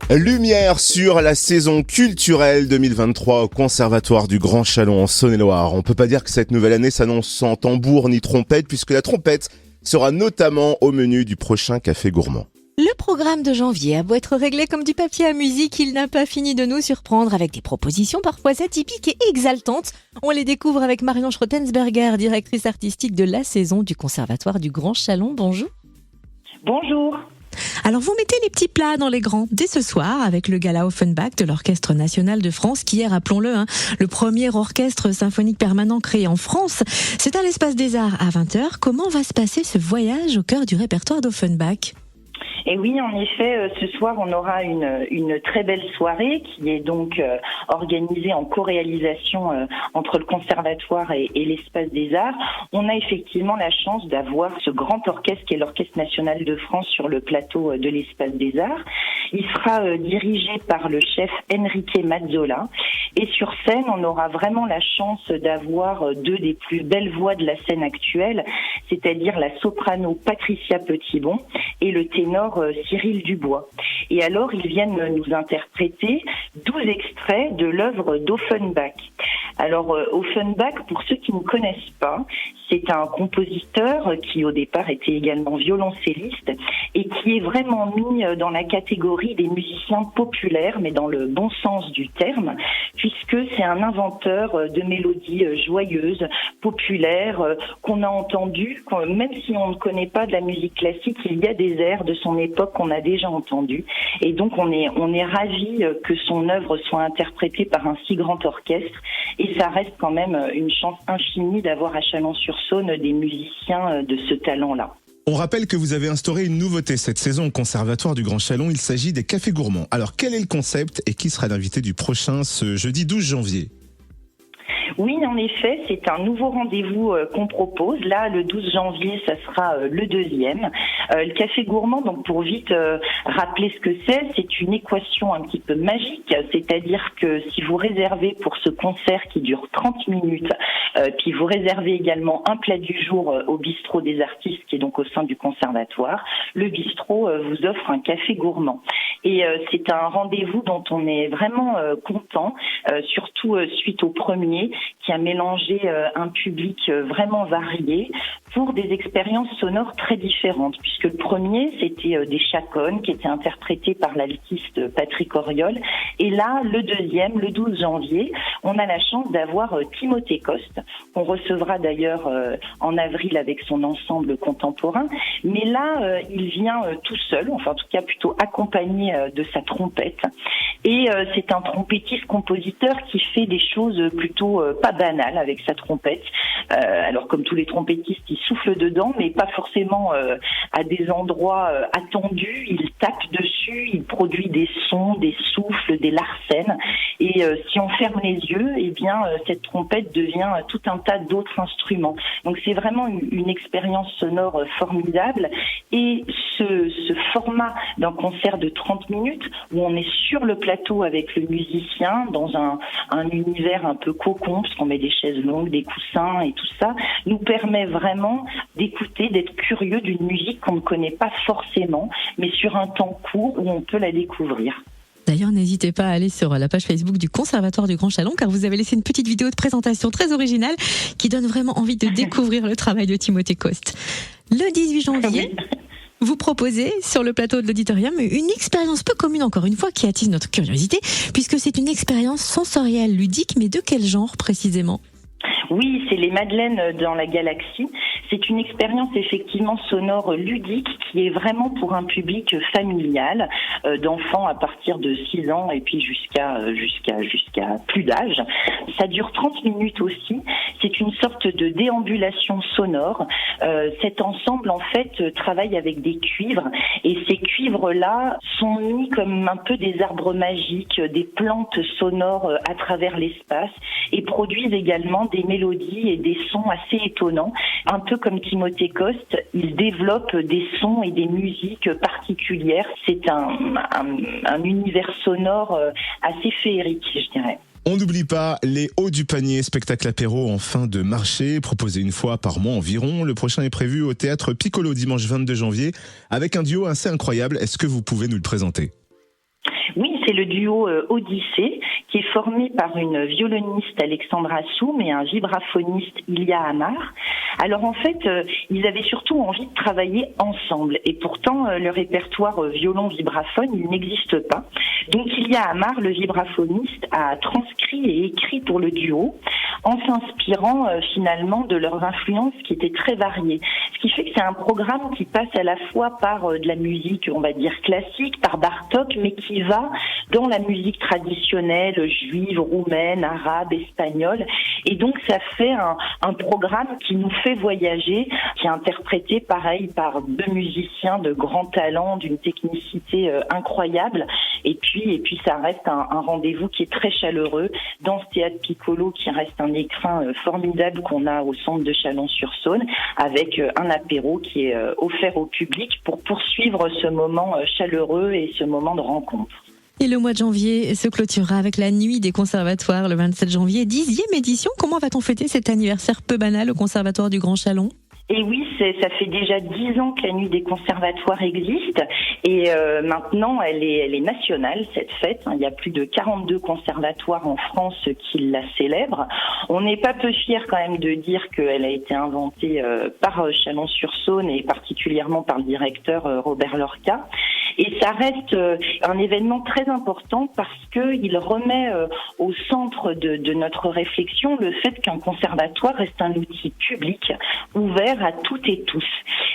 Lumière sur la saison culturelle 2023 au Conservatoire du Grand Chalon en Saône-et-Loire. On peut pas dire que cette nouvelle année s'annonce sans tambour ni trompette puisque la trompette sera notamment au menu du prochain Café Gourmand. Le programme de janvier a beau être réglé comme du papier à musique, il n'a pas fini de nous surprendre avec des propositions parfois atypiques et exaltantes. On les découvre avec Marion Schrottensberger, directrice artistique de la saison du Conservatoire du Grand Chalon. Bonjour. Bonjour. Alors vous mettez les petits plats dans les grands dès ce soir avec le gala Offenbach de l'Orchestre National de France qui est, rappelons-le, le premier orchestre symphonique permanent créé en France. C'est à l'Espace des Arts à 20h. Comment va se passer ce voyage au cœur du répertoire d'Offenbach ? Et oui, en effet, ce soir, on aura une très belle soirée qui est donc organisée en co-réalisation entre le Conservatoire et l'Espace des Arts. On a effectivement la chance d'avoir ce grand orchestre qui est l'Orchestre National de France sur le plateau de l'Espace des Arts. Il sera dirigé par le chef Enrique Mazzola. Et sur scène, on aura vraiment la chance d'avoir deux des plus belles voix de la scène actuelle, c'est-à-dire la soprano Patricia Petitbon et le ténor Cyril Dubois. Et alors, ils viennent nous interpréter 12 extraits de l'œuvre d'Offenbach. Alors, Offenbach, pour ceux qui ne connaissent pas, c'est un compositeur qui au départ était également violoncelliste et qui est vraiment mis dans la catégorie des musiciens populaires, mais dans le bon sens du terme, puisque c'est un inventeur de mélodies joyeuses, populaires, qu'on a entendues, même si on ne connaît pas de la musique classique, il y a des airs de son époque qu'on a déjà entendus. Et donc on est ravis que son œuvre soit interprétée par un si grand orchestre. Et ça reste quand même une chance infinie d'avoir à Chalon-sur-Saône des musiciens de ce talent-là. On rappelle que vous avez instauré une nouveauté cette saison au Conservatoire du Grand Chalon. Il s'agit des cafés gourmands. Alors quel est le concept et qui sera l'invité du prochain ce jeudi 12 janvier ? Oui, en effet, c'est un nouveau rendez-vous qu'on propose. Là, le 12 janvier, ça sera le deuxième. Le café gourmand, donc pour vite rappeler ce que c'est une équation un petit peu magique. C'est-à-dire que si vous réservez pour ce concert qui dure 30 minutes, puis vous réservez également un plat du jour au bistrot des artistes qui est donc au sein du conservatoire, le bistrot vous offre un café gourmand. Et c'est un rendez-vous dont on est vraiment content, surtout suite au premier, qui a mélangé un public vraiment varié pour des expériences sonores très différentes, puisque le premier, c'était des chaconnes qui étaient interprétés par l'altiste Patrick Auriol. Et là, le deuxième, le 12 janvier, on a la chance d'avoir Timothée Coste, qu'on recevra d'ailleurs en avril avec son ensemble contemporain. Mais là, il vient tout seul, enfin en tout cas plutôt accompagné de sa trompette. Et c'est un trompettiste-compositeur qui fait des choses plutôt pas banales avec sa trompette. Alors comme tous les trompettistes, il souffle dedans, mais pas forcément à des endroits attendus. Il tape dessus, il produit des sons, des souffles, des larcènes. Et si on ferme les yeux, eh bien cette trompette devient tout un tas d'autres instruments. Donc c'est vraiment une expérience sonore formidable. Et ce format d'un concert de 30 minutes où on est sur le plateau avec le musicien dans un univers un peu cocon, parce qu'on met des chaises longues, des coussins et tout ça, nous permet vraiment d'écouter, d'être curieux d'une musique qu'on ne connaît pas forcément, mais sur un temps court où on peut la découvrir. D'ailleurs, n'hésitez pas à aller sur la page Facebook du Conservatoire du Grand Chalon, car vous avez laissé une petite vidéo de présentation très originale qui donne vraiment envie de découvrir le travail de Timothée Coste. Le 18 janvier, vous proposez sur le plateau de l'auditorium une expérience peu commune encore une fois qui attise notre curiosité, puisque c'est une expérience sensorielle, ludique, mais de quel genre précisément ? Oui, c'est les Madeleines dans la galaxie. C'est une expérience effectivement sonore ludique qui est vraiment pour un public familial, d'enfants à partir de 6 ans et puis jusqu'à plus d'âge. Ça dure 30 minutes aussi. C'est une sorte de déambulation sonore. Cet ensemble en fait travaille avec des cuivres et ces cuivres-là sont mis comme un peu des arbres magiques, des plantes sonores à travers l'espace et produisent également des mélodies et des sons assez étonnants. Un peu comme Timothée Coste, il développe des sons et des musiques particulières. C'est un univers sonore assez féerique, je dirais. On n'oublie pas les hauts du panier, spectacle apéro en fin de marché, proposé une fois par mois environ. Le prochain est prévu au théâtre Piccolo dimanche 22 janvier avec un duo assez incroyable. Est-ce que vous pouvez nous le présenter ? Oui, c'est le duo Odyssée, qui est formé par une violoniste Alexandra Soum et un vibraphoniste Ilya Amar. Alors en fait, ils avaient surtout envie de travailler ensemble, et pourtant le répertoire violon-vibraphone, il n'existe pas. Donc Ilya Amar, le vibraphoniste, a transcrit et écrit pour le duo, en s'inspirant finalement de leurs influences qui étaient très variées. Ce qui fait que c'est un programme qui passe à la fois par de la musique, on va dire classique, par Bartók, mais qui va dans la musique traditionnelle, juive, roumaine, arabe, espagnole. Et donc ça fait un programme qui nous fait voyager, qui est interprété pareil par deux musiciens de grand talent, d'une technicité incroyable. Et puis ça reste un rendez-vous qui est très chaleureux dans ce théâtre Piccolo, qui reste un écrin formidable qu'on a au centre de Chalon-sur-Saône, avec un apéro qui est offert au public pour poursuivre ce moment chaleureux et ce moment de rencontre. Et le mois de janvier se clôturera avec la nuit des conservatoires le 27 janvier, 10e édition. Comment va-t-on fêter cet anniversaire peu banal au Conservatoire du Grand Chalon ? Et oui, ça fait déjà 10 ans que la nuit des conservatoires existe, et maintenant elle est nationale, cette fête. Il y a plus de 42 conservatoires en France qui la célèbrent. On n'est pas peu fiers quand même de dire qu'elle a été inventée par Chalon-sur-Saône et particulièrement par le directeur Robert Lorca. Et ça reste un événement très important parce qu'il remet au centre de notre réflexion le fait qu'un conservatoire reste un outil public ouvert à toutes et tous.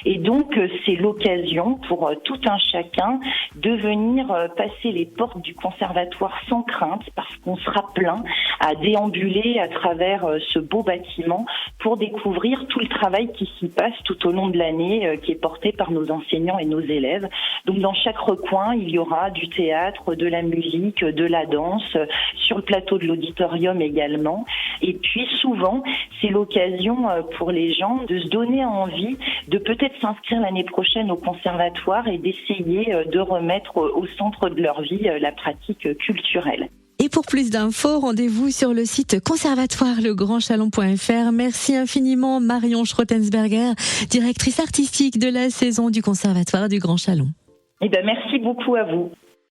Et donc, c'est l'occasion pour tout un chacun de venir passer les portes du conservatoire sans crainte, parce qu'on sera plein à déambuler à travers ce beau bâtiment pour découvrir tout le travail qui s'y passe tout au long de l'année, qui est porté par nos enseignants et nos élèves. Donc, dans chaque recoin, il y aura du théâtre, de la musique, de la danse, sur le plateau de l'auditorium également. Et puis, souvent, c'est l'occasion pour les gens de se donner envie de peut-être s'inscrire l'année prochaine au conservatoire et d'essayer de remettre au centre de leur vie la pratique culturelle. Et pour plus d'infos, rendez-vous sur le site conservatoirelegrandschalon.fr. Merci infiniment Marion Schrottensberger, directrice artistique de la saison du Conservatoire du Grand Chalon. Merci beaucoup à vous.